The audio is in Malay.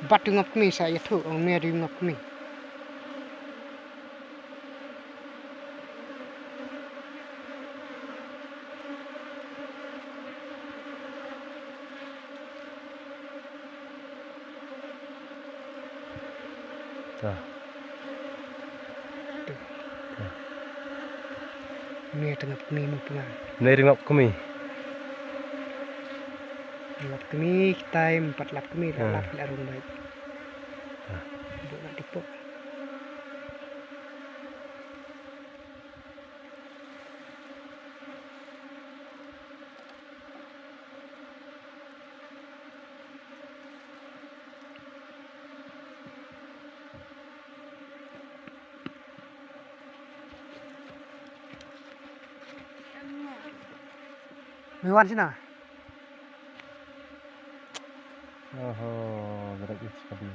Batu ngap kami saya tu orang meri ngap kami. Tuh. Ni tengah kami ni tengah. Meri ngap kami. Ngap kami time 4 lap kami lap larung baik. Duk nak tipu. Mewan sini. Oh, berat sekali.